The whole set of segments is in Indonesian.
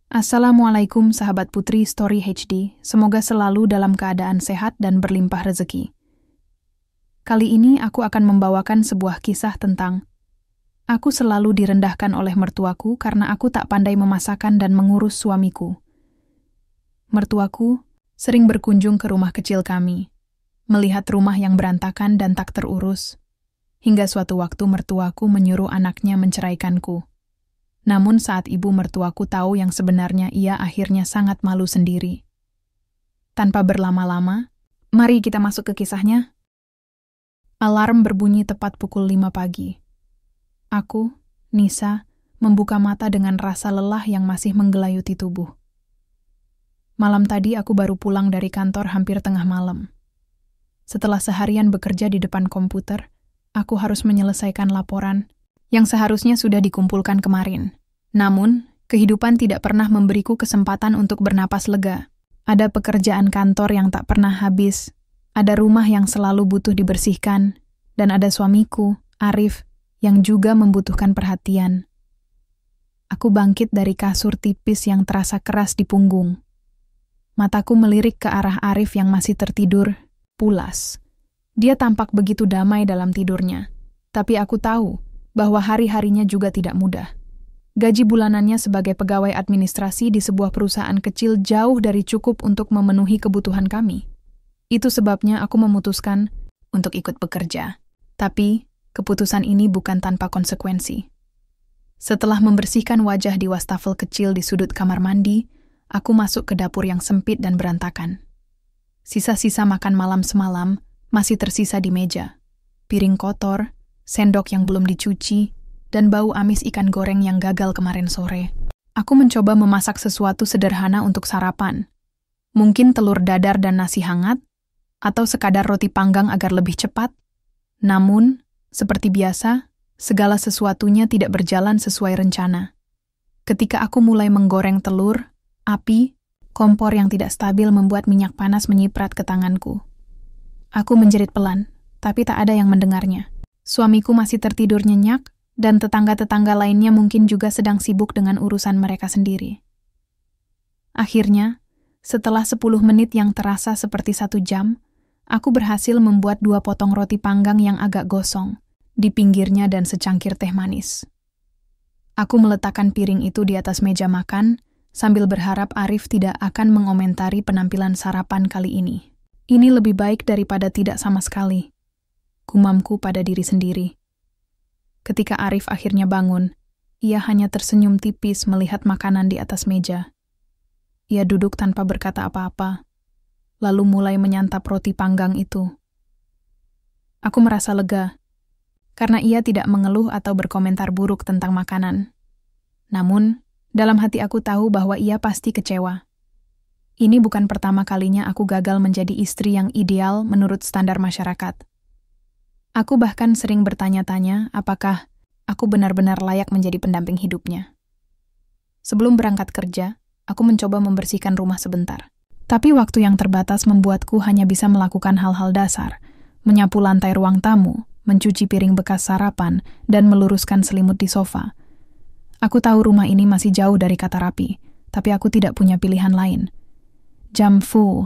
Assalamualaikum sahabat Putri Story HD, semoga selalu dalam keadaan sehat dan berlimpah rezeki. Kali ini aku akan membawakan sebuah kisah tentang aku selalu direndahkan oleh mertuaku karena aku tak pandai memasakkan dan mengurus suamiku. Mertuaku sering berkunjung ke rumah kecil kami, melihat rumah yang berantakan dan tak terurus, hingga suatu waktu mertuaku menyuruh anaknya menceraikanku. Namun saat ibu mertuaku tahu yang sebenarnya, ia akhirnya sangat malu sendiri. Tanpa berlama-lama, mari kita masuk ke kisahnya. Alarm berbunyi tepat pukul 5 pagi. Aku, Nisa, membuka mata dengan rasa lelah yang masih menggelayuti tubuh. Malam tadi aku baru pulang dari kantor hampir tengah malam. Setelah seharian bekerja di depan komputer, aku harus menyelesaikan laporan yang seharusnya sudah dikumpulkan kemarin. Namun, kehidupan tidak pernah memberiku kesempatan untuk bernapas lega. Ada pekerjaan kantor yang tak pernah habis, ada rumah yang selalu butuh dibersihkan, dan ada suamiku, Arif, yang juga membutuhkan perhatian. Aku bangkit dari kasur tipis yang terasa keras di punggung. Mataku melirik ke arah Arif yang masih tertidur, pulas. Dia tampak begitu damai dalam tidurnya, tapi aku tahu bahwa hari-harinya juga tidak mudah. Gaji bulanannya sebagai pegawai administrasi di sebuah perusahaan kecil jauh dari cukup untuk memenuhi kebutuhan kami. Itu sebabnya aku memutuskan untuk ikut bekerja. Tapi, keputusan ini bukan tanpa konsekuensi. Setelah membersihkan wajah di wastafel kecil di sudut kamar mandi, aku masuk ke dapur yang sempit dan berantakan. Sisa-sisa makan malam semalam masih tersisa di meja. Piring kotor, sendok yang belum dicuci, dan bau amis ikan goreng yang gagal kemarin sore. Aku mencoba memasak sesuatu sederhana untuk sarapan. Mungkin telur dadar dan nasi hangat, atau sekadar roti panggang agar lebih cepat. Namun, seperti biasa, segala sesuatunya tidak berjalan sesuai rencana. Ketika aku mulai menggoreng telur, api, kompor yang tidak stabil membuat minyak panas menyiprat ke tanganku. Aku menjerit pelan, tapi tak ada yang mendengarnya. Suamiku masih tertidur nyenyak, dan tetangga-tetangga lainnya mungkin juga sedang sibuk dengan urusan mereka sendiri. Akhirnya, setelah 10 menit yang terasa seperti 1 jam, aku berhasil membuat 2 potong roti panggang yang agak gosong, di pinggirnya dan secangkir teh manis. Aku meletakkan piring itu di atas meja makan, sambil berharap Arif tidak akan mengomentari penampilan sarapan kali ini. Ini lebih baik daripada tidak sama sekali, gumamku pada diri sendiri. Ketika Arif akhirnya bangun, ia hanya tersenyum tipis melihat makanan di atas meja. Ia duduk tanpa berkata apa-apa, lalu mulai menyantap roti panggang itu. Aku merasa lega, karena ia tidak mengeluh atau berkomentar buruk tentang makanan. Namun, dalam hati aku tahu bahwa ia pasti kecewa. Ini bukan pertama kalinya aku gagal menjadi istri yang ideal menurut standar masyarakat. Aku bahkan sering bertanya-tanya apakah aku benar-benar layak menjadi pendamping hidupnya. Sebelum berangkat kerja, aku mencoba membersihkan rumah sebentar. Tapi waktu yang terbatas membuatku hanya bisa melakukan hal-hal dasar, menyapu lantai ruang tamu, mencuci piring bekas sarapan, dan meluruskan selimut di sofa. Aku tahu rumah ini masih jauh dari kata rapi, tapi aku tidak punya pilihan lain. Jam 7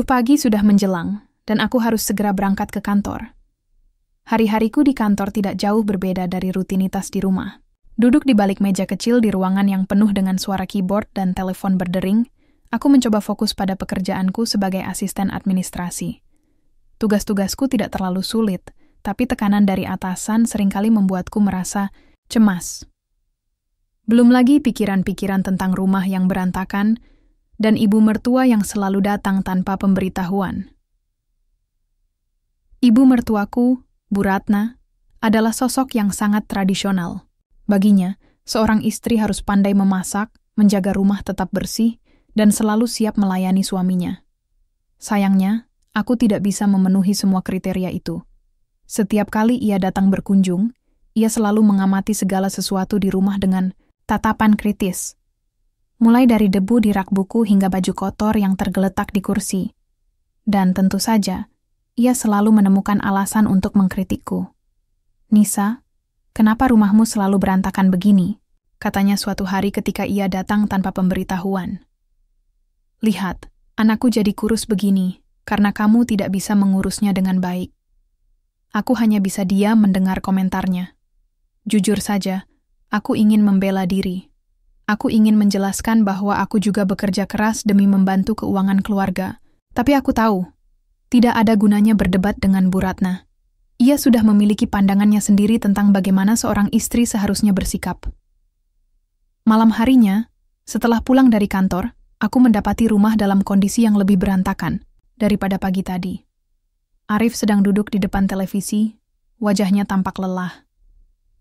pagi sudah menjelang, dan aku harus segera berangkat ke kantor. Hari-hariku di kantor tidak jauh berbeda dari rutinitas di rumah. Duduk di balik meja kecil di ruangan yang penuh dengan suara keyboard dan telepon berdering, aku mencoba fokus pada pekerjaanku sebagai asisten administrasi. Tugas-tugasku tidak terlalu sulit, tapi tekanan dari atasan seringkali membuatku merasa cemas. Belum lagi pikiran-pikiran tentang rumah yang berantakan dan ibu mertua yang selalu datang tanpa pemberitahuan. Ibu mertuaku, Bu Ratna, adalah sosok yang sangat tradisional. Baginya, seorang istri harus pandai memasak, menjaga rumah tetap bersih, dan selalu siap melayani suaminya. Sayangnya, aku tidak bisa memenuhi semua kriteria itu. Setiap kali ia datang berkunjung, ia selalu mengamati segala sesuatu di rumah dengan tatapan kritis. Mulai dari debu di rak buku hingga baju kotor yang tergeletak di kursi. Dan tentu saja, ia selalu menemukan alasan untuk mengkritikku. Nisa, kenapa rumahmu selalu berantakan begini? katanya suatu hari ketika ia datang tanpa pemberitahuan. Lihat, anakku jadi kurus begini, karena kamu tidak bisa mengurusnya dengan baik. Aku hanya bisa diam mendengar komentarnya. Jujur saja, aku ingin membela diri. Aku ingin menjelaskan bahwa aku juga bekerja keras demi membantu keuangan keluarga. Tapi aku tahu, tidak ada gunanya berdebat dengan Bu Ratna. Ia sudah memiliki pandangannya sendiri tentang bagaimana seorang istri seharusnya bersikap. Malam harinya, setelah pulang dari kantor, aku mendapati rumah dalam kondisi yang lebih berantakan daripada pagi tadi. Arif sedang duduk di depan televisi, wajahnya tampak lelah.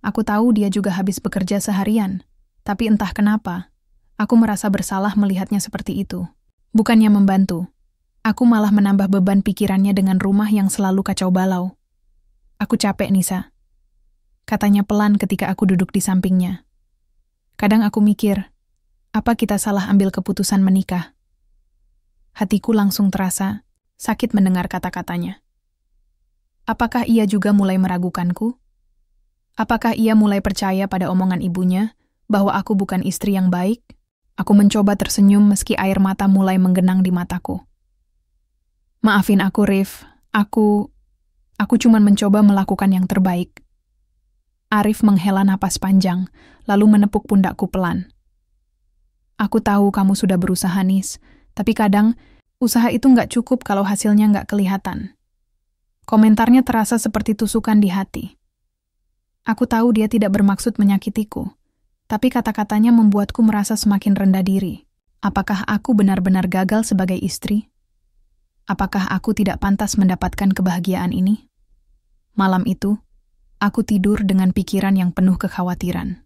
Aku tahu dia juga habis bekerja seharian, tapi entah kenapa, aku merasa bersalah melihatnya seperti itu. Bukannya membantu, aku malah menambah beban pikirannya dengan rumah yang selalu kacau balau. Aku capek, Nisa, katanya pelan ketika aku duduk di sampingnya. Kadang aku mikir, apa kita salah ambil keputusan menikah? Hatiku langsung terasa sakit mendengar kata-katanya. Apakah ia juga mulai meragukanku? Apakah ia mulai percaya pada omongan ibunya bahwa aku bukan istri yang baik? Aku mencoba tersenyum meski air mata mulai menggenang di mataku. Maafin aku, Rif. Aku cuma mencoba melakukan yang terbaik. Arif menghela napas panjang, lalu menepuk pundakku pelan. Aku tahu kamu sudah berusaha, Nis, tapi kadang usaha itu nggak cukup kalau hasilnya nggak kelihatan. Komentarnya terasa seperti tusukan di hati. Aku tahu dia tidak bermaksud menyakitiku, tapi kata-katanya membuatku merasa semakin rendah diri. Apakah aku benar-benar gagal sebagai istri? Apakah aku tidak pantas mendapatkan kebahagiaan ini? Malam itu, aku tidur dengan pikiran yang penuh kekhawatiran.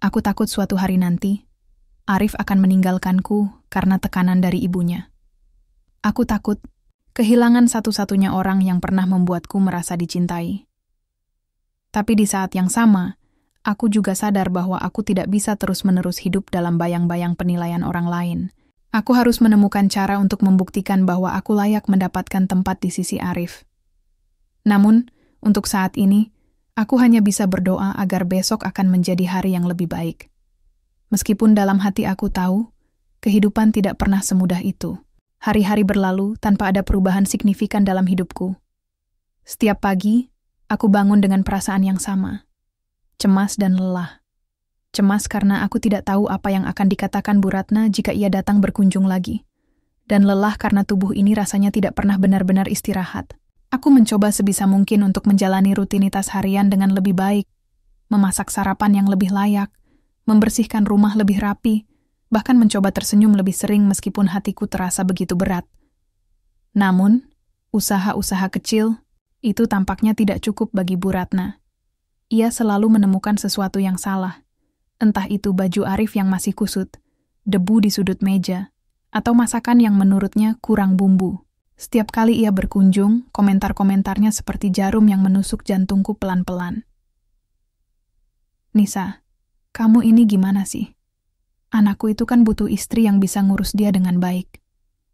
Aku takut suatu hari nanti, Arif akan meninggalkanku karena tekanan dari ibunya. Aku takut kehilangan satu-satunya orang yang pernah membuatku merasa dicintai. Tapi di saat yang sama, aku juga sadar bahwa aku tidak bisa terus-menerus hidup dalam bayang-bayang penilaian orang lain. Aku harus menemukan cara untuk membuktikan bahwa aku layak mendapatkan tempat di sisi Arif. Namun, untuk saat ini, aku hanya bisa berdoa agar besok akan menjadi hari yang lebih baik. Meskipun dalam hati aku tahu, kehidupan tidak pernah semudah itu. Hari-hari berlalu tanpa ada perubahan signifikan dalam hidupku. Setiap pagi, aku bangun dengan perasaan yang sama. Cemas dan lelah. Cemas karena aku tidak tahu apa yang akan dikatakan Bu Ratna jika ia datang berkunjung lagi. Dan lelah karena tubuh ini rasanya tidak pernah benar-benar istirahat. Aku mencoba sebisa mungkin untuk menjalani rutinitas harian dengan lebih baik, memasak sarapan yang lebih layak, membersihkan rumah lebih rapi, bahkan mencoba tersenyum lebih sering meskipun hatiku terasa begitu berat. Namun, usaha-usaha kecil itu tampaknya tidak cukup bagi Bu Ratna. Ia selalu menemukan sesuatu yang salah. Entah itu baju Arif yang masih kusut, debu di sudut meja, atau masakan yang menurutnya kurang bumbu. Setiap kali ia berkunjung, komentar-komentarnya seperti jarum yang menusuk jantungku pelan-pelan. Nisa, kamu ini gimana sih? Anakku itu kan butuh istri yang bisa ngurus dia dengan baik.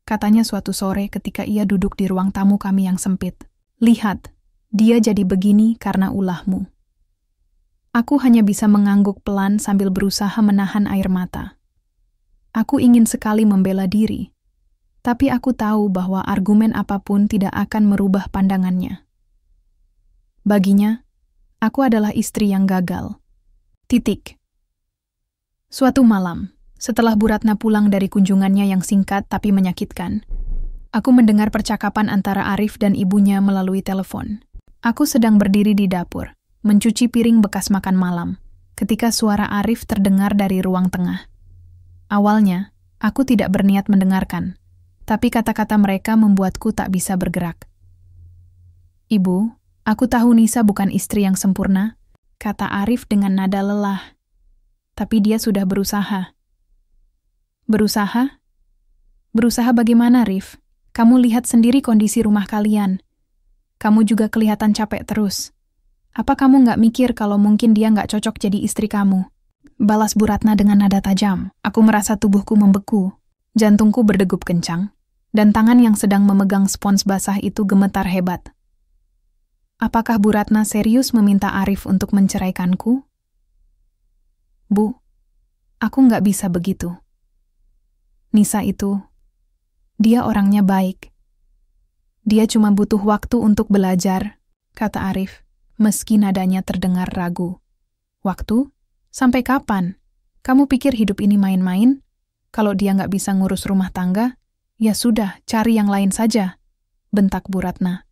Katanya suatu sore ketika ia duduk di ruang tamu kami yang sempit. Lihat, dia jadi begini karena ulahmu. Aku hanya bisa mengangguk pelan sambil berusaha menahan air mata. Aku ingin sekali membela diri, tapi aku tahu bahwa argumen apapun tidak akan merubah pandangannya. Baginya, aku adalah istri yang gagal. Titik. Suatu malam, setelah Bu Ratna pulang dari kunjungannya yang singkat tapi menyakitkan, aku mendengar percakapan antara Arif dan ibunya melalui telepon. Aku sedang berdiri di dapur, mencuci piring bekas makan malam, ketika suara Arif terdengar dari ruang tengah. Awalnya, aku tidak berniat mendengarkan, tapi kata-kata mereka membuatku tak bisa bergerak. Ibu, aku tahu Nisa bukan istri yang sempurna, kata Arif dengan nada lelah. Tapi dia sudah berusaha. Berusaha? Berusaha bagaimana, Rif? Kamu lihat sendiri kondisi rumah kalian. Kamu juga kelihatan capek terus. Apa kamu nggak mikir kalau mungkin dia nggak cocok jadi istri kamu? Balas Bu Ratna dengan nada tajam. Aku merasa tubuhku membeku. Jantungku berdegup kencang. Dan tangan yang sedang memegang spons basah itu gemetar hebat. Apakah Bu Ratna serius meminta Arif untuk menceraikanku? Bu, aku nggak bisa begitu. Nisa itu, dia orangnya baik. Dia cuma butuh waktu untuk belajar, kata Arif, meski nadanya terdengar ragu. Waktu? Sampai kapan? Kamu pikir hidup ini main-main? Kalau dia nggak bisa ngurus rumah tangga, ya sudah, cari yang lain saja, bentak Bu Ratna.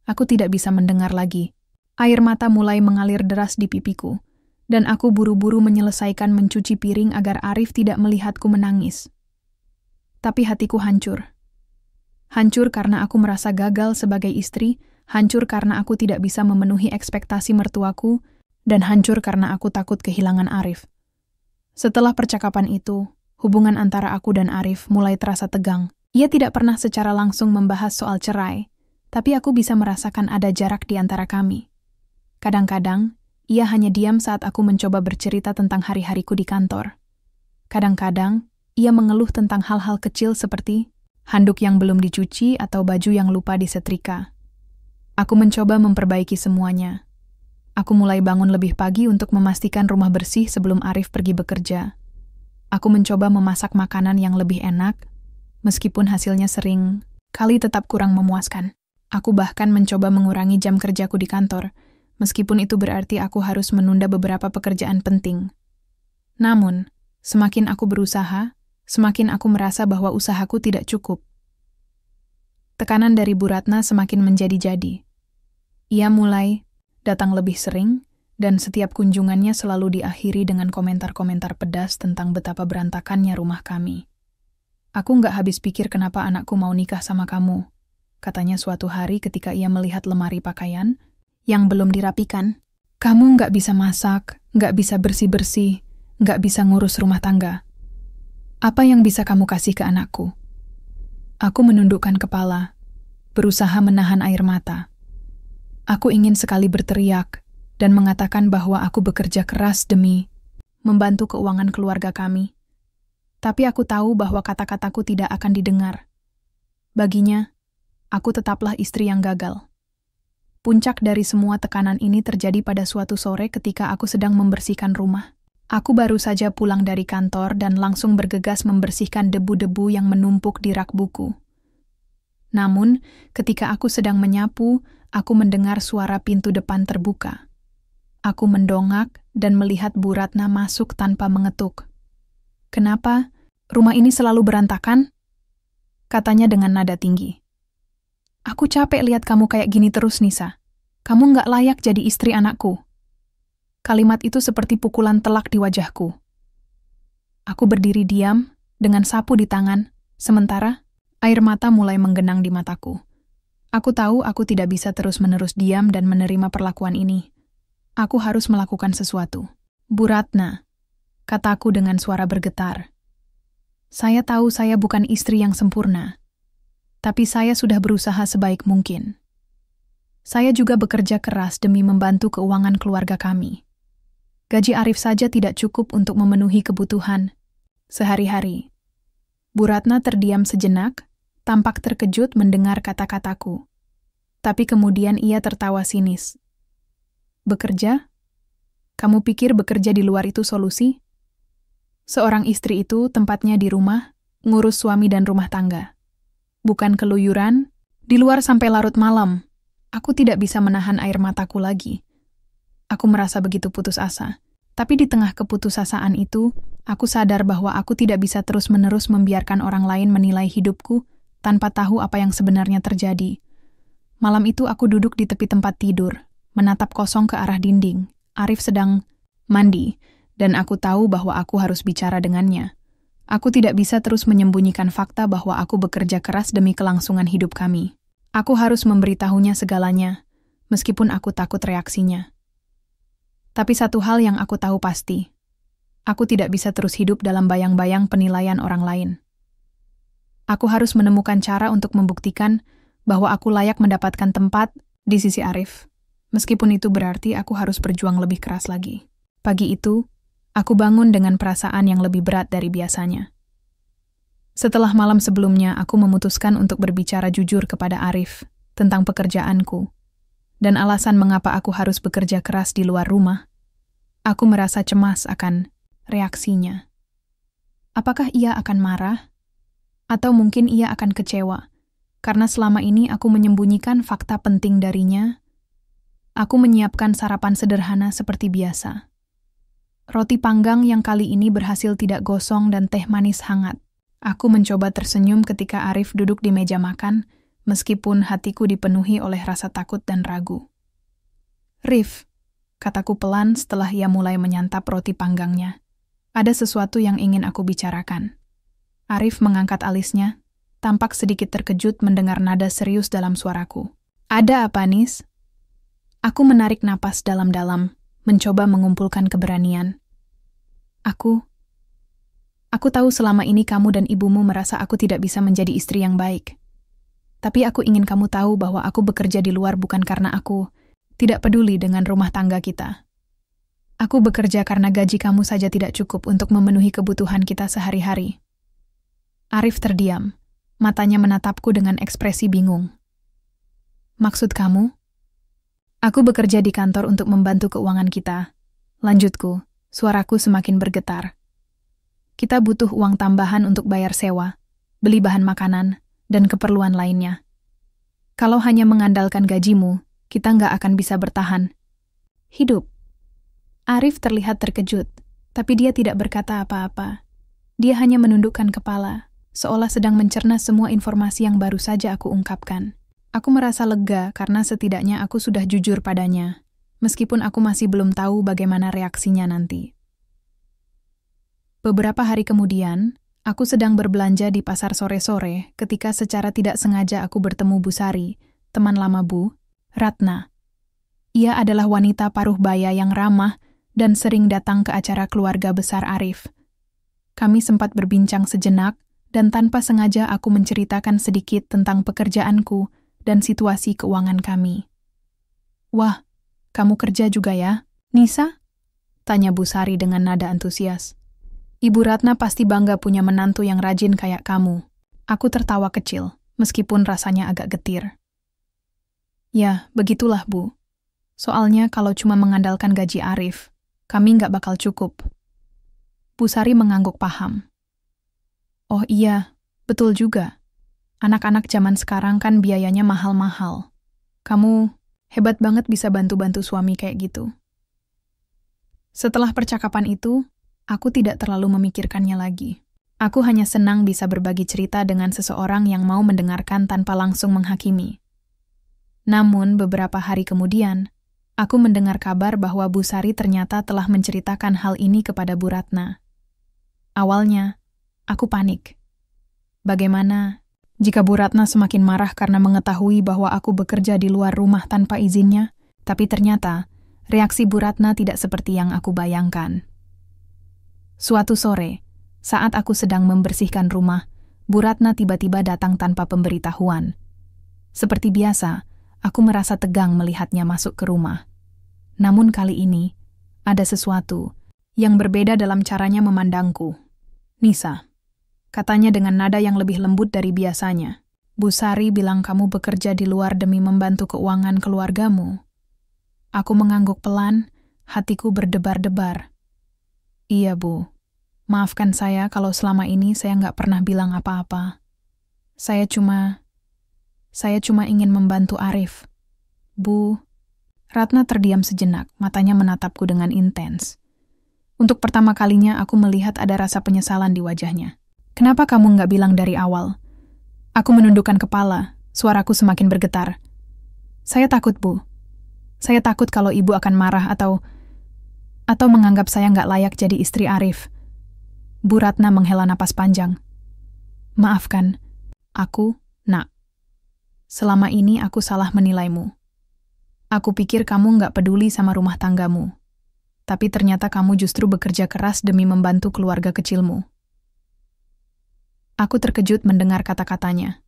Aku tidak bisa mendengar lagi. Air mata mulai mengalir deras di pipiku, dan aku buru-buru menyelesaikan mencuci piring agar Arif tidak melihatku menangis. Tapi hatiku hancur. Hancur karena aku merasa gagal sebagai istri, hancur karena aku tidak bisa memenuhi ekspektasi mertuaku, dan hancur karena aku takut kehilangan Arif. Setelah percakapan itu, hubungan antara aku dan Arif mulai terasa tegang. Ia tidak pernah secara langsung membahas soal cerai, tapi aku bisa merasakan ada jarak di antara kami. Kadang-kadang, ia hanya diam saat aku mencoba bercerita tentang hari-hariku di kantor. Kadang-kadang, ia mengeluh tentang hal-hal kecil seperti handuk yang belum dicuci atau baju yang lupa disetrika. Aku mencoba memperbaiki semuanya. Aku mulai bangun lebih pagi untuk memastikan rumah bersih sebelum Arif pergi bekerja. Aku mencoba memasak makanan yang lebih enak, meskipun hasilnya sering kali tetap kurang memuaskan. Aku bahkan mencoba mengurangi jam kerjaku di kantor, meskipun itu berarti aku harus menunda beberapa pekerjaan penting. Namun, semakin aku berusaha, semakin aku merasa bahwa usahaku tidak cukup. Tekanan dari Bu Ratna semakin menjadi-jadi. Ia mulai datang lebih sering, dan setiap kunjungannya selalu diakhiri dengan komentar-komentar pedas tentang betapa berantakannya rumah kami. Aku nggak habis pikir kenapa anakku mau nikah sama kamu, katanya suatu hari ketika ia melihat lemari pakaian yang belum dirapikan. Kamu nggak bisa masak, nggak bisa bersih-bersih, nggak bisa ngurus rumah tangga. Apa yang bisa kamu kasih ke anakku? Aku menundukkan kepala, berusaha menahan air mata. Aku ingin sekali berteriak dan mengatakan bahwa aku bekerja keras demi membantu keuangan keluarga kami. Tapi aku tahu bahwa kata-kataku tidak akan didengar. Baginya, aku tetaplah istri yang gagal. Puncak dari semua tekanan ini terjadi pada suatu sore ketika aku sedang membersihkan rumah. Aku baru saja pulang dari kantor dan langsung bergegas membersihkan debu-debu yang menumpuk di rak buku. Namun, ketika aku sedang menyapu, aku mendengar suara pintu depan terbuka. Aku mendongak dan melihat Bu Ratna masuk tanpa mengetuk. "Kenapa? Rumah ini selalu berantakan?" katanya dengan nada tinggi. "Aku capek lihat kamu kayak gini terus, Nisa. Kamu nggak layak jadi istri anakku." Kalimat itu seperti pukulan telak di wajahku. Aku berdiri diam, dengan sapu di tangan, sementara air mata mulai menggenang di mataku. Aku tahu aku tidak bisa terus-menerus diam dan menerima perlakuan ini. Aku harus melakukan sesuatu. "Bu Ratna," kataku dengan suara bergetar. "Saya tahu saya bukan istri yang sempurna, tapi saya sudah berusaha sebaik mungkin. Saya juga bekerja keras demi membantu keuangan keluarga kami. Gaji Arif saja tidak cukup untuk memenuhi kebutuhan sehari-hari." Bu Ratna terdiam sejenak, tampak terkejut mendengar kata-kataku. Tapi kemudian ia tertawa sinis. "Bekerja? Kamu pikir bekerja di luar itu solusi? Seorang istri itu tempatnya di rumah, ngurus suami dan rumah tangga. Bukan keluyuran, di luar sampai larut malam." Aku tidak bisa menahan air mataku lagi. Aku merasa begitu putus asa. Tapi di tengah keputusasaan itu, aku sadar bahwa aku tidak bisa terus-menerus membiarkan orang lain menilai hidupku tanpa tahu apa yang sebenarnya terjadi. Malam itu aku duduk di tepi tempat tidur, menatap kosong ke arah dinding. Arif sedang mandi, dan aku tahu bahwa aku harus bicara dengannya. Aku tidak bisa terus menyembunyikan fakta bahwa aku bekerja keras demi kelangsungan hidup kami. Aku harus memberitahunya segalanya, meskipun aku takut reaksinya. Tapi satu hal yang aku tahu pasti, aku tidak bisa terus hidup dalam bayang-bayang penilaian orang lain. Aku harus menemukan cara untuk membuktikan bahwa aku layak mendapatkan tempat di sisi Arif, meskipun itu berarti aku harus berjuang lebih keras lagi. Pagi itu, aku bangun dengan perasaan yang lebih berat dari biasanya. Setelah malam sebelumnya, aku memutuskan untuk berbicara jujur kepada Arif tentang pekerjaanku dan alasan mengapa aku harus bekerja keras di luar rumah. Aku merasa cemas akan reaksinya. Apakah ia akan marah? Atau mungkin ia akan kecewa, karena selama ini aku menyembunyikan fakta penting darinya. Aku menyiapkan sarapan sederhana seperti biasa. Roti panggang yang kali ini berhasil tidak gosong dan teh manis hangat. Aku mencoba tersenyum ketika Arif duduk di meja makan, meskipun hatiku dipenuhi oleh rasa takut dan ragu. "Rif," kataku pelan setelah ia mulai menyantap roti panggangnya. "Ada sesuatu yang ingin aku bicarakan." Arif mengangkat alisnya, tampak sedikit terkejut mendengar nada serius dalam suaraku. "Ada apa, Nis?" Aku menarik napas dalam-dalam, mencoba mengumpulkan keberanian. Aku tahu selama ini kamu dan ibumu merasa aku tidak bisa menjadi istri yang baik. Tapi aku ingin kamu tahu bahwa aku bekerja di luar bukan karena aku tidak peduli dengan rumah tangga kita. Aku bekerja karena gaji kamu saja tidak cukup untuk memenuhi kebutuhan kita sehari-hari. Arif terdiam, matanya menatapku dengan ekspresi bingung. "Maksud kamu?" "Aku bekerja di kantor untuk membantu keuangan kita," lanjutku, suaraku semakin bergetar. "Kita butuh uang tambahan untuk bayar sewa, beli bahan makanan, dan keperluan lainnya. Kalau hanya mengandalkan gajimu, kita nggak akan bisa bertahan hidup." Arif terlihat terkejut, tapi dia tidak berkata apa-apa. Dia hanya menundukkan kepala, seolah sedang mencerna semua informasi yang baru saja aku ungkapkan. Aku merasa lega karena setidaknya aku sudah jujur padanya, meskipun aku masih belum tahu bagaimana reaksinya nanti. Beberapa hari kemudian, aku sedang berbelanja di pasar sore-sore ketika secara tidak sengaja aku bertemu Bu Sari, teman lama Bu Ratna. Ia adalah wanita paruh baya yang ramah dan sering datang ke acara keluarga besar Arif. Kami sempat berbincang sejenak, dan tanpa sengaja aku menceritakan sedikit tentang pekerjaanku dan situasi keuangan kami. "Wah, kamu kerja juga ya, Nisa?" tanya Bu Sari dengan nada antusias. "Ibu Ratna pasti bangga punya menantu yang rajin kayak kamu." Aku tertawa kecil, meskipun rasanya agak getir. "Ya, begitulah Bu. Soalnya kalau cuma mengandalkan gaji Arif, kami nggak bakal cukup." Bu Sari mengangguk paham. "Oh iya, betul juga. Anak-anak zaman sekarang kan biayanya mahal-mahal. Kamu hebat banget bisa bantu-bantu suami kayak gitu." Setelah percakapan itu, aku tidak terlalu memikirkannya lagi. Aku hanya senang bisa berbagi cerita dengan seseorang yang mau mendengarkan tanpa langsung menghakimi. Namun, beberapa hari kemudian, aku mendengar kabar bahwa Bu Sari ternyata telah menceritakan hal ini kepada Bu Ratna. Awalnya, aku panik. Bagaimana jika Bu Ratna semakin marah karena mengetahui bahwa aku bekerja di luar rumah tanpa izinnya? Tapi ternyata, reaksi Bu Ratna tidak seperti yang aku bayangkan. Suatu sore, saat aku sedang membersihkan rumah, Bu Ratna tiba-tiba datang tanpa pemberitahuan. Seperti biasa, aku merasa tegang melihatnya masuk ke rumah. Namun kali ini, ada sesuatu yang berbeda dalam caranya memandangku. "Nisa," katanya dengan nada yang lebih lembut dari biasanya. "Bu Sari bilang kamu bekerja di luar demi membantu keuangan keluargamu." Aku mengangguk pelan, hatiku berdebar-debar. "Iya, Bu. Maafkan saya kalau selama ini saya nggak pernah bilang apa-apa. Saya cuma ingin membantu Arif." "Bu..." Ratna terdiam sejenak, matanya menatapku dengan intens. Untuk pertama kalinya aku melihat ada rasa penyesalan di wajahnya. "Kenapa kamu nggak bilang dari awal?" Aku menundukkan kepala, suaraku semakin bergetar. "Saya takut, Bu. Saya takut kalau ibu akan marah atau menganggap saya nggak layak jadi istri Arif." Bu Ratna menghela napas panjang. "Maafkan, aku, Nak. Selama ini aku salah menilaimu. Aku pikir kamu nggak peduli sama rumah tanggamu. Tapi ternyata kamu justru bekerja keras demi membantu keluarga kecilmu." Aku terkejut mendengar kata-katanya.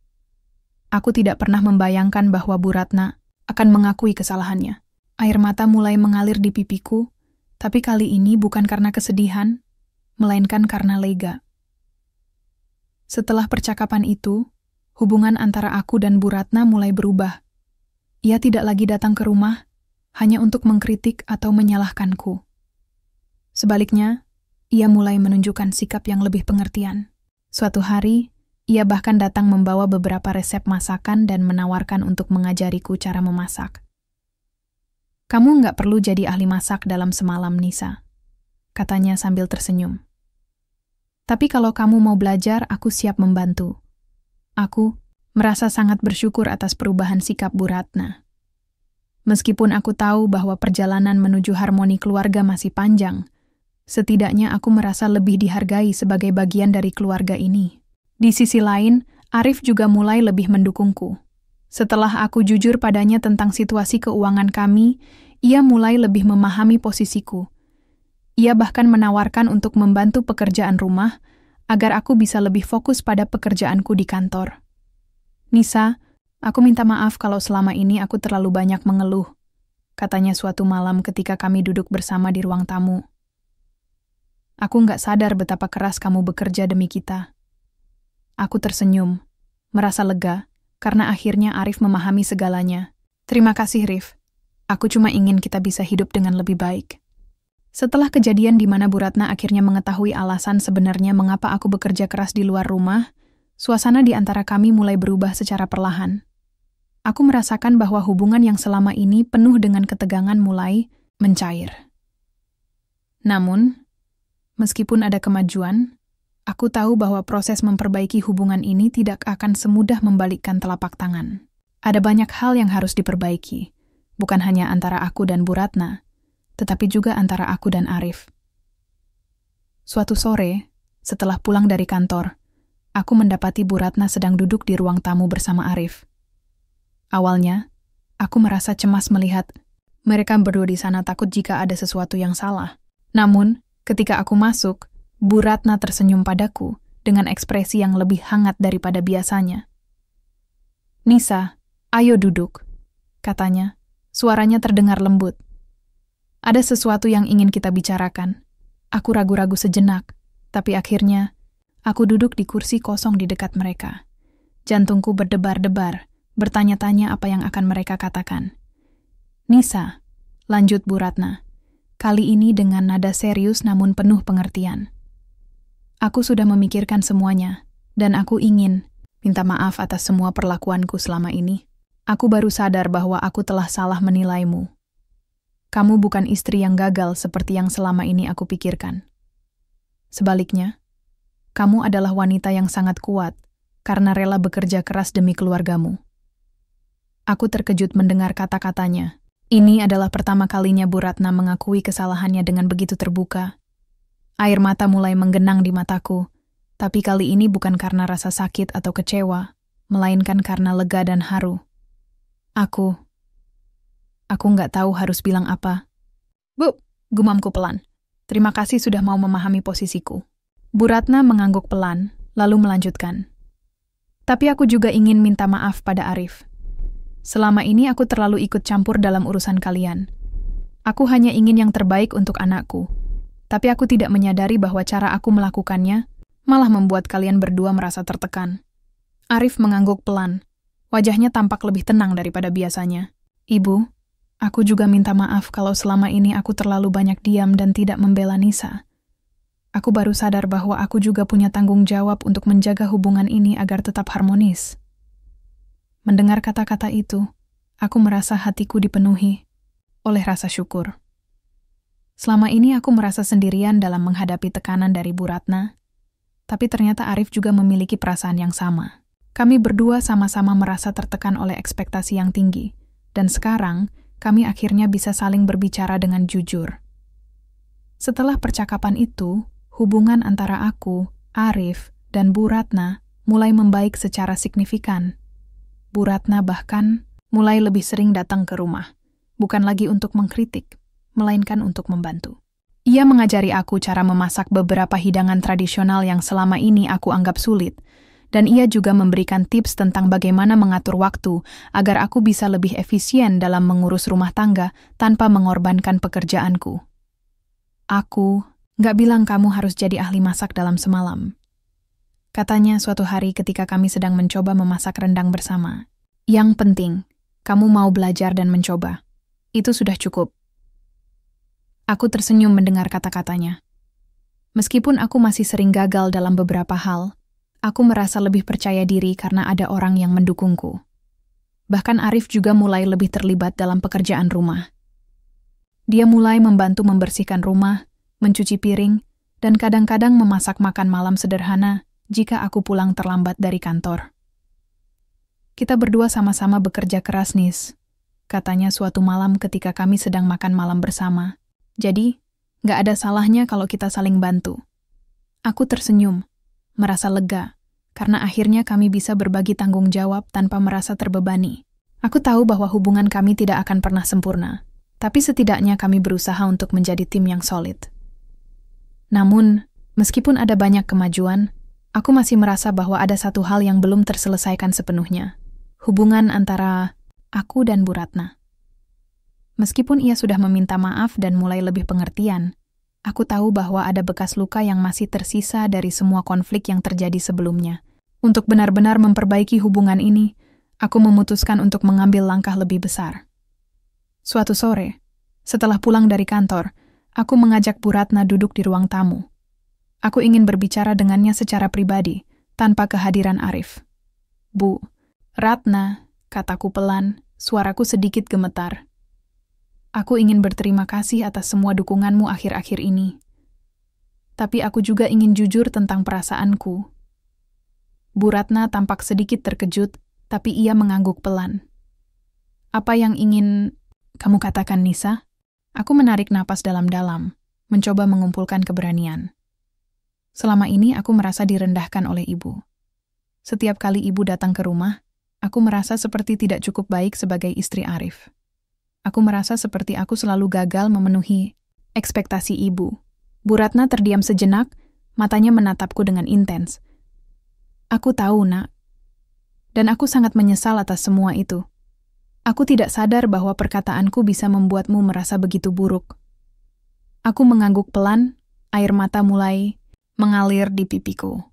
Aku tidak pernah membayangkan bahwa Bu Ratna akan mengakui kesalahannya. Air mata mulai mengalir di pipiku, tapi kali ini bukan karena kesedihan, melainkan karena lega. Setelah percakapan itu, hubungan antara aku dan Bu Ratna mulai berubah. Ia tidak lagi datang ke rumah, hanya untuk mengkritik atau menyalahkanku. Sebaliknya, ia mulai menunjukkan sikap yang lebih pengertian. Suatu hari, ia bahkan datang membawa beberapa resep masakan dan menawarkan untuk mengajariku cara memasak. "Kamu nggak perlu jadi ahli masak dalam semalam, Nisa," katanya sambil tersenyum. "Tapi kalau kamu mau belajar, aku siap membantu." Aku merasa sangat bersyukur atas perubahan sikap Bu Ratna. Meskipun aku tahu bahwa perjalanan menuju harmoni keluarga masih panjang, setidaknya aku merasa lebih dihargai sebagai bagian dari keluarga ini. Di sisi lain, Arif juga mulai lebih mendukungku. Setelah aku jujur padanya tentang situasi keuangan kami, ia mulai lebih memahami posisiku. Ia bahkan menawarkan untuk membantu pekerjaan rumah agar aku bisa lebih fokus pada pekerjaanku di kantor. "Nisa, aku minta maaf kalau selama ini aku terlalu banyak mengeluh," katanya suatu malam ketika kami duduk bersama di ruang tamu. "Aku nggak sadar betapa keras kamu bekerja demi kita." Aku tersenyum, merasa lega, karena akhirnya Arif memahami segalanya. "Terima kasih, Rif. Aku cuma ingin kita bisa hidup dengan lebih baik." Setelah kejadian di mana Bu Ratna akhirnya mengetahui alasan sebenarnya mengapa aku bekerja keras di luar rumah, suasana di antara kami mulai berubah secara perlahan. Aku merasakan bahwa hubungan yang selama ini penuh dengan ketegangan mulai mencair. Namun, meskipun ada kemajuan, aku tahu bahwa proses memperbaiki hubungan ini tidak akan semudah membalikkan telapak tangan. Ada banyak hal yang harus diperbaiki, bukan hanya antara aku dan Bu Ratna, tetapi juga antara aku dan Arif. Suatu sore, setelah pulang dari kantor, aku mendapati Bu Ratna sedang duduk di ruang tamu bersama Arif. Awalnya, aku merasa cemas melihat mereka berdua di sana, takut jika ada sesuatu yang salah. Namun, ketika aku masuk, Bu Ratna tersenyum padaku dengan ekspresi yang lebih hangat daripada biasanya. "Nisa, ayo duduk," katanya. Suaranya terdengar lembut. "Ada sesuatu yang ingin kita bicarakan." Aku ragu-ragu sejenak, tapi akhirnya aku duduk di kursi kosong di dekat mereka. Jantungku berdebar-debar, bertanya-tanya apa yang akan mereka katakan. "Nisa," lanjut Bu Ratna, kali ini dengan nada serius namun penuh pengertian. "Aku sudah memikirkan semuanya, dan aku ingin minta maaf atas semua perlakuanku selama ini. Aku baru sadar bahwa aku telah salah menilaimu. Kamu bukan istri yang gagal seperti yang selama ini aku pikirkan. Sebaliknya, kamu adalah wanita yang sangat kuat karena rela bekerja keras demi keluargamu." Aku terkejut mendengar kata-katanya. Ini adalah pertama kalinya Bu Ratna mengakui kesalahannya dengan begitu terbuka. Air mata mulai menggenang di mataku, tapi kali ini bukan karena rasa sakit atau kecewa, melainkan karena lega dan haru. Aku nggak tahu harus bilang apa. "Bu," gumamku pelan. "Terima kasih sudah mau memahami posisiku." Bu Ratna mengangguk pelan, lalu melanjutkan. "Tapi aku juga ingin minta maaf pada Arif. Selama ini aku terlalu ikut campur dalam urusan kalian. Aku hanya ingin yang terbaik untuk anakku. Tapi aku tidak menyadari bahwa cara aku melakukannya malah membuat kalian berdua merasa tertekan." Arif mengangguk pelan. Wajahnya tampak lebih tenang daripada biasanya. "Ibu, aku juga minta maaf kalau selama ini aku terlalu banyak diam dan tidak membela Nisa. Aku baru sadar bahwa aku juga punya tanggung jawab untuk menjaga hubungan ini agar tetap harmonis." Mendengar kata-kata itu, aku merasa hatiku dipenuhi oleh rasa syukur. Selama ini aku merasa sendirian dalam menghadapi tekanan dari Bu Ratna, tapi ternyata Arif juga memiliki perasaan yang sama. Kami berdua sama-sama merasa tertekan oleh ekspektasi yang tinggi, dan sekarang kami akhirnya bisa saling berbicara dengan jujur. Setelah percakapan itu, hubungan antara aku, Arif, dan Bu Ratna mulai membaik secara signifikan. Bu Ratna bahkan mulai lebih sering datang ke rumah, bukan lagi untuk mengkritik, melainkan untuk membantu. Ia mengajari aku cara memasak beberapa hidangan tradisional yang selama ini aku anggap sulit, dan ia juga memberikan tips tentang bagaimana mengatur waktu agar aku bisa lebih efisien dalam mengurus rumah tangga tanpa mengorbankan pekerjaanku. "Aku nggak bilang kamu harus jadi ahli masak dalam semalam," katanya suatu hari ketika kami sedang mencoba memasak rendang bersama. "Yang penting, kamu mau belajar dan mencoba. Itu sudah cukup." Aku tersenyum mendengar kata-katanya. Meskipun aku masih sering gagal dalam beberapa hal, aku merasa lebih percaya diri karena ada orang yang mendukungku. Bahkan Arif juga mulai lebih terlibat dalam pekerjaan rumah. Dia mulai membantu membersihkan rumah, mencuci piring, dan kadang-kadang memasak makan malam sederhana jika aku pulang terlambat dari kantor. Kita berdua sama-sama bekerja keras, Nis, katanya suatu malam ketika kami sedang makan malam bersama. Jadi, gak ada salahnya kalau kita saling bantu. Aku tersenyum, merasa lega, karena akhirnya kami bisa berbagi tanggung jawab tanpa merasa terbebani. Aku tahu bahwa hubungan kami tidak akan pernah sempurna, tapi setidaknya kami berusaha untuk menjadi tim yang solid. Namun, meskipun ada banyak kemajuan, aku masih merasa bahwa ada satu hal yang belum terselesaikan sepenuhnya. Hubungan antara aku dan Bu Ratna. Meskipun ia sudah meminta maaf dan mulai lebih pengertian, aku tahu bahwa ada bekas luka yang masih tersisa dari semua konflik yang terjadi sebelumnya. Untuk benar-benar memperbaiki hubungan ini, aku memutuskan untuk mengambil langkah lebih besar. Suatu sore, setelah pulang dari kantor, aku mengajak Bu Ratna duduk di ruang tamu. Aku ingin berbicara dengannya secara pribadi, tanpa kehadiran Arif. Bu Ratna, kataku pelan, suaraku sedikit gemetar. Aku ingin berterima kasih atas semua dukunganmu akhir-akhir ini. Tapi aku juga ingin jujur tentang perasaanku. Bu Ratna tampak sedikit terkejut, tapi ia mengangguk pelan. Apa yang ingin kamu katakan, Nisa? Aku menarik napas dalam-dalam, mencoba mengumpulkan keberanian. Selama ini aku merasa direndahkan oleh ibu. Setiap kali ibu datang ke rumah, aku merasa seperti tidak cukup baik sebagai istri Arif. Aku merasa seperti aku selalu gagal memenuhi ekspektasi ibu. Bu Ratna terdiam sejenak, matanya menatapku dengan intens. Aku tahu, Nak. Dan aku sangat menyesal atas semua itu. Aku tidak sadar bahwa perkataanku bisa membuatmu merasa begitu buruk. Aku mengangguk pelan, air mata mulai mengalir di pipiku.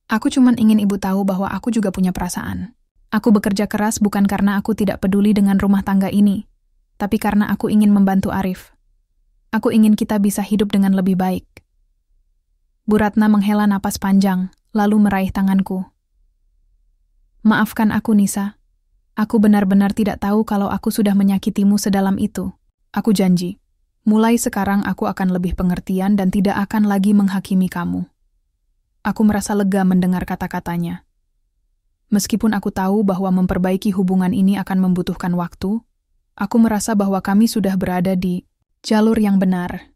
Aku cuma ingin ibu tahu bahwa aku juga punya perasaan. Aku bekerja keras bukan karena aku tidak peduli dengan rumah tangga ini, tapi karena aku ingin membantu Arif. Aku ingin kita bisa hidup dengan lebih baik. Bu Ratna menghela napas panjang, lalu meraih tanganku. Maafkan aku, Nisa. Aku benar-benar tidak tahu kalau aku sudah menyakitimu sedalam itu. Aku janji, mulai sekarang aku akan lebih pengertian dan tidak akan lagi menghakimi kamu. Aku merasa lega mendengar kata-katanya. Meskipun aku tahu bahwa memperbaiki hubungan ini akan membutuhkan waktu, aku merasa bahwa kami sudah berada di jalur yang benar.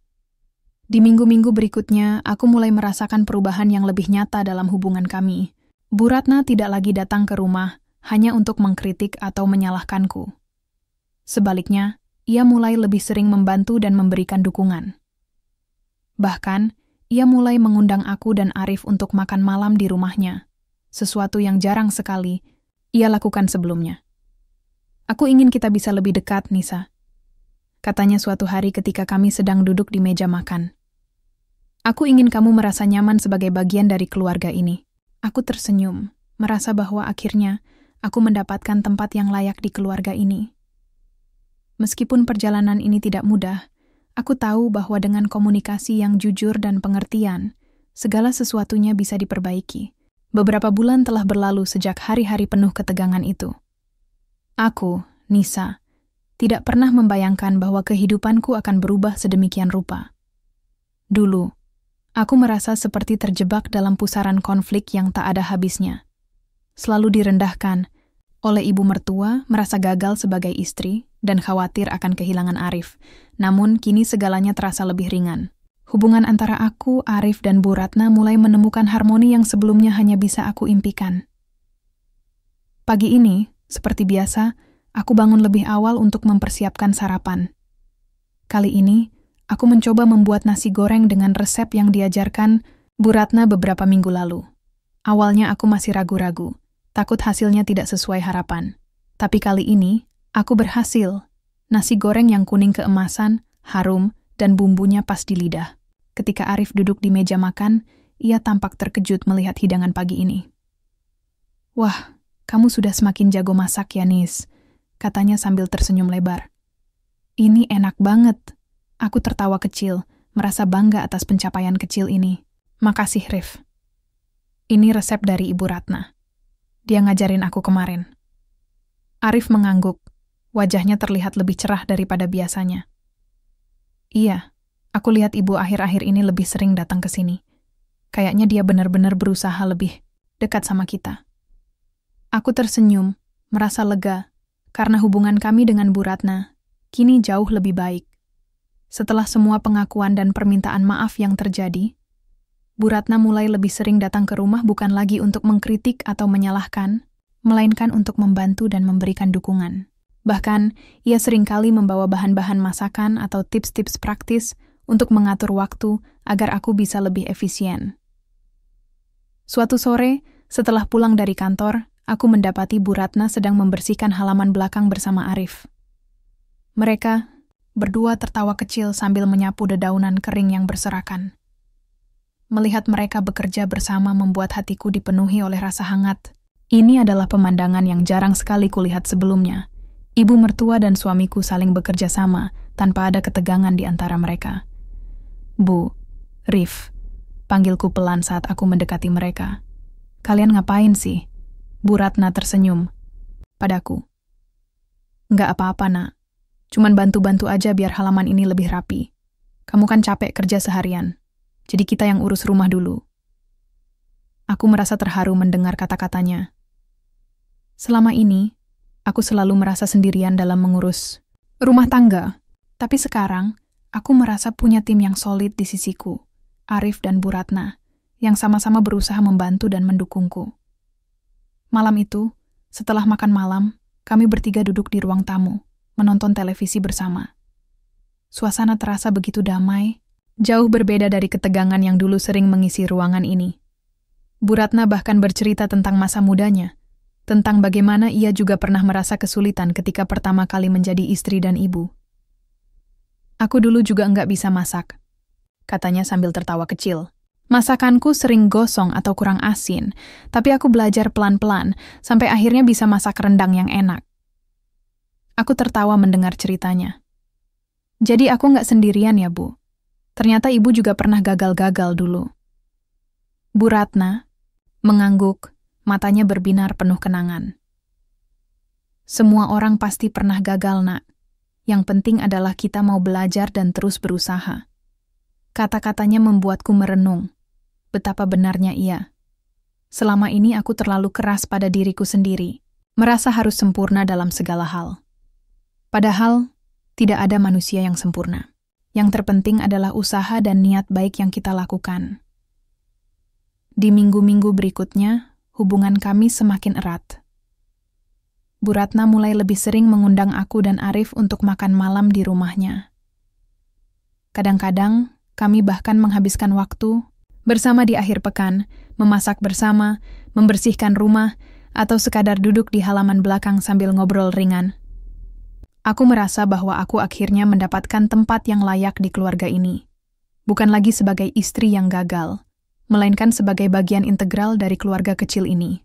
Di minggu-minggu berikutnya, aku mulai merasakan perubahan yang lebih nyata dalam hubungan kami. Bu Ratna tidak lagi datang ke rumah hanya untuk mengkritik atau menyalahkanku. Sebaliknya, ia mulai lebih sering membantu dan memberikan dukungan. Bahkan, ia mulai mengundang aku dan Arif untuk makan malam di rumahnya, sesuatu yang jarang sekali ia lakukan sebelumnya. Aku ingin kita bisa lebih dekat, Nisa, katanya suatu hari ketika kami sedang duduk di meja makan. Aku ingin kamu merasa nyaman sebagai bagian dari keluarga ini. Aku tersenyum, merasa bahwa akhirnya aku mendapatkan tempat yang layak di keluarga ini. Meskipun perjalanan ini tidak mudah, aku tahu bahwa dengan komunikasi yang jujur dan pengertian, segala sesuatunya bisa diperbaiki. Beberapa bulan telah berlalu sejak hari-hari penuh ketegangan itu. Aku, Nisa, tidak pernah membayangkan bahwa kehidupanku akan berubah sedemikian rupa. Dulu, aku merasa seperti terjebak dalam pusaran konflik yang tak ada habisnya. Selalu direndahkan oleh ibu mertua, merasa gagal sebagai istri, dan khawatir akan kehilangan Arif. Namun, kini segalanya terasa lebih ringan. Hubungan antara aku, Arif, dan Bu Ratna mulai menemukan harmoni yang sebelumnya hanya bisa aku impikan. Pagi ini, seperti biasa, aku bangun lebih awal untuk mempersiapkan sarapan. Kali ini, aku mencoba membuat nasi goreng dengan resep yang diajarkan Bu Ratna beberapa minggu lalu. Awalnya aku masih ragu-ragu, takut hasilnya tidak sesuai harapan. Tapi kali ini, aku berhasil. Nasi goreng yang kuning keemasan, harum, dan bumbunya pas di lidah. Ketika Arif duduk di meja makan, ia tampak terkejut melihat hidangan pagi ini. Wah, kamu sudah semakin jago masak ya, Nis, katanya sambil tersenyum lebar. Ini enak banget. Aku tertawa kecil, merasa bangga atas pencapaian kecil ini. Makasih, Rif. Ini resep dari Ibu Ratna. Dia ngajarin aku kemarin. Arif mengangguk. Wajahnya terlihat lebih cerah daripada biasanya. Iya, aku lihat ibu akhir-akhir ini lebih sering datang ke sini. Kayaknya dia benar-benar berusaha lebih dekat sama kita. Aku tersenyum, merasa lega, karena hubungan kami dengan Bu Ratna kini jauh lebih baik. Setelah semua pengakuan dan permintaan maaf yang terjadi, Bu Ratna mulai lebih sering datang ke rumah bukan lagi untuk mengkritik atau menyalahkan, melainkan untuk membantu dan memberikan dukungan. Bahkan, ia seringkali membawa bahan-bahan masakan atau tips-tips praktis untuk mengatur waktu agar aku bisa lebih efisien. Suatu sore, setelah pulang dari kantor, aku mendapati Bu Ratna sedang membersihkan halaman belakang bersama Arif. Mereka berdua tertawa kecil sambil menyapu dedaunan kering yang berserakan. Melihat mereka bekerja bersama membuat hatiku dipenuhi oleh rasa hangat. Ini adalah pemandangan yang jarang sekali kulihat sebelumnya. Ibu mertua dan suamiku saling bekerja sama tanpa ada ketegangan di antara mereka. Bu, Rif, panggilku pelan saat aku mendekati mereka. Kalian ngapain sih? Bu Ratna tersenyum padaku. Nggak apa-apa, Nak. Cuman bantu-bantu aja biar halaman ini lebih rapi. Kamu kan capek kerja seharian. Jadi kita yang urus rumah dulu. Aku merasa terharu mendengar kata-katanya. Selama ini, aku selalu merasa sendirian dalam mengurus rumah tangga. Tapi sekarang, aku merasa punya tim yang solid di sisiku, Arif dan Bu Ratna, yang sama-sama berusaha membantu dan mendukungku. Malam itu, setelah makan malam, kami bertiga duduk di ruang tamu, menonton televisi bersama. Suasana terasa begitu damai, jauh berbeda dari ketegangan yang dulu sering mengisi ruangan ini. Bu Ratna bahkan bercerita tentang masa mudanya, tentang bagaimana ia juga pernah merasa kesulitan ketika pertama kali menjadi istri dan ibu. Aku dulu juga nggak bisa masak, katanya sambil tertawa kecil. Masakanku sering gosong atau kurang asin, tapi aku belajar pelan-pelan sampai akhirnya bisa masak rendang yang enak. Aku tertawa mendengar ceritanya. Jadi aku nggak sendirian ya, Bu. Ternyata ibu juga pernah gagal-gagal dulu. Bu Ratna mengangguk, matanya berbinar penuh kenangan. Semua orang pasti pernah gagal, Nak. Yang penting adalah kita mau belajar dan terus berusaha. Kata-katanya membuatku merenung. Betapa benarnya ia. Selama ini aku terlalu keras pada diriku sendiri, merasa harus sempurna dalam segala hal. Padahal, tidak ada manusia yang sempurna. Yang terpenting adalah usaha dan niat baik yang kita lakukan. Di minggu-minggu berikutnya, hubungan kami semakin erat. Bu Ratna mulai lebih sering mengundang aku dan Arif untuk makan malam di rumahnya. Kadang-kadang, kami bahkan menghabiskan waktu bersama di akhir pekan, memasak bersama, membersihkan rumah, atau sekadar duduk di halaman belakang sambil ngobrol ringan. Aku merasa bahwa aku akhirnya mendapatkan tempat yang layak di keluarga ini. Bukan lagi sebagai istri yang gagal, melainkan sebagai bagian integral dari keluarga kecil ini.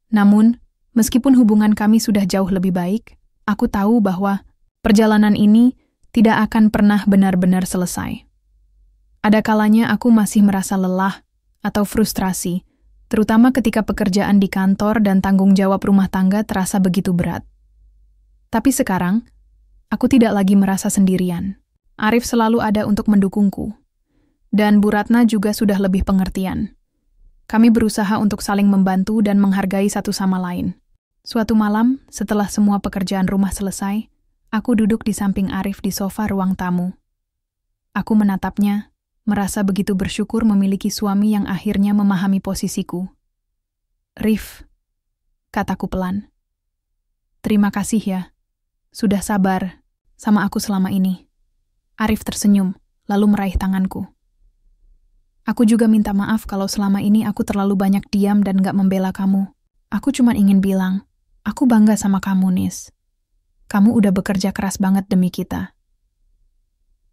Namun, meskipun hubungan kami sudah jauh lebih baik, aku tahu bahwa perjalanan ini tidak akan pernah benar-benar selesai. Ada kalanya aku masih merasa lelah atau frustrasi, terutama ketika pekerjaan di kantor dan tanggung jawab rumah tangga terasa begitu berat. Tapi sekarang, aku tidak lagi merasa sendirian. Arif selalu ada untuk mendukungku. Dan Bu Ratna juga sudah lebih pengertian. Kami berusaha untuk saling membantu dan menghargai satu sama lain. Suatu malam, setelah semua pekerjaan rumah selesai, aku duduk di samping Arif di sofa ruang tamu. Aku menatapnya, merasa begitu bersyukur memiliki suami yang akhirnya memahami posisiku. Rif, kataku pelan. Terima kasih ya. Sudah sabar sama aku selama ini. Arif tersenyum, lalu meraih tanganku. Aku juga minta maaf kalau selama ini aku terlalu banyak diam dan gak membela kamu. Aku cuma ingin bilang, aku bangga sama kamu, Nis. Kamu udah bekerja keras banget demi kita.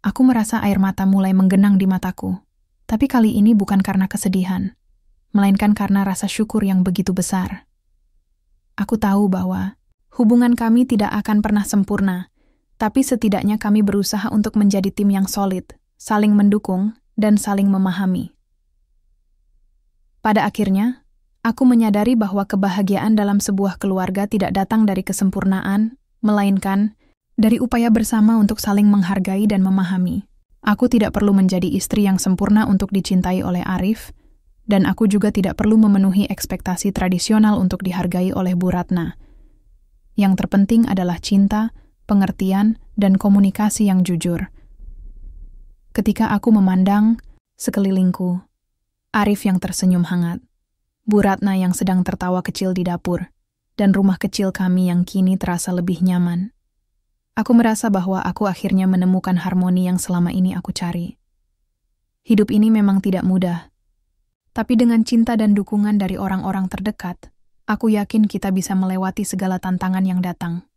Aku merasa air mata mulai menggenang di mataku. Tapi kali ini bukan karena kesedihan, melainkan karena rasa syukur yang begitu besar. Aku tahu bahwa hubungan kami tidak akan pernah sempurna, tapi setidaknya kami berusaha untuk menjadi tim yang solid, saling mendukung, dan saling memahami. Pada akhirnya, aku menyadari bahwa kebahagiaan dalam sebuah keluarga tidak datang dari kesempurnaan, melainkan dari upaya bersama untuk saling menghargai dan memahami. Aku tidak perlu menjadi istri yang sempurna untuk dicintai oleh Arif, dan aku juga tidak perlu memenuhi ekspektasi tradisional untuk dihargai oleh Bu Ratna. Yang terpenting adalah cinta, pengertian, dan komunikasi yang jujur. Ketika aku memandang sekelilingku, Arif yang tersenyum hangat, Bu Ratna yang sedang tertawa kecil di dapur, dan rumah kecil kami yang kini terasa lebih nyaman, aku merasa bahwa aku akhirnya menemukan harmoni yang selama ini aku cari. Hidup ini memang tidak mudah, tapi dengan cinta dan dukungan dari orang-orang terdekat, aku yakin kita bisa melewati segala tantangan yang datang.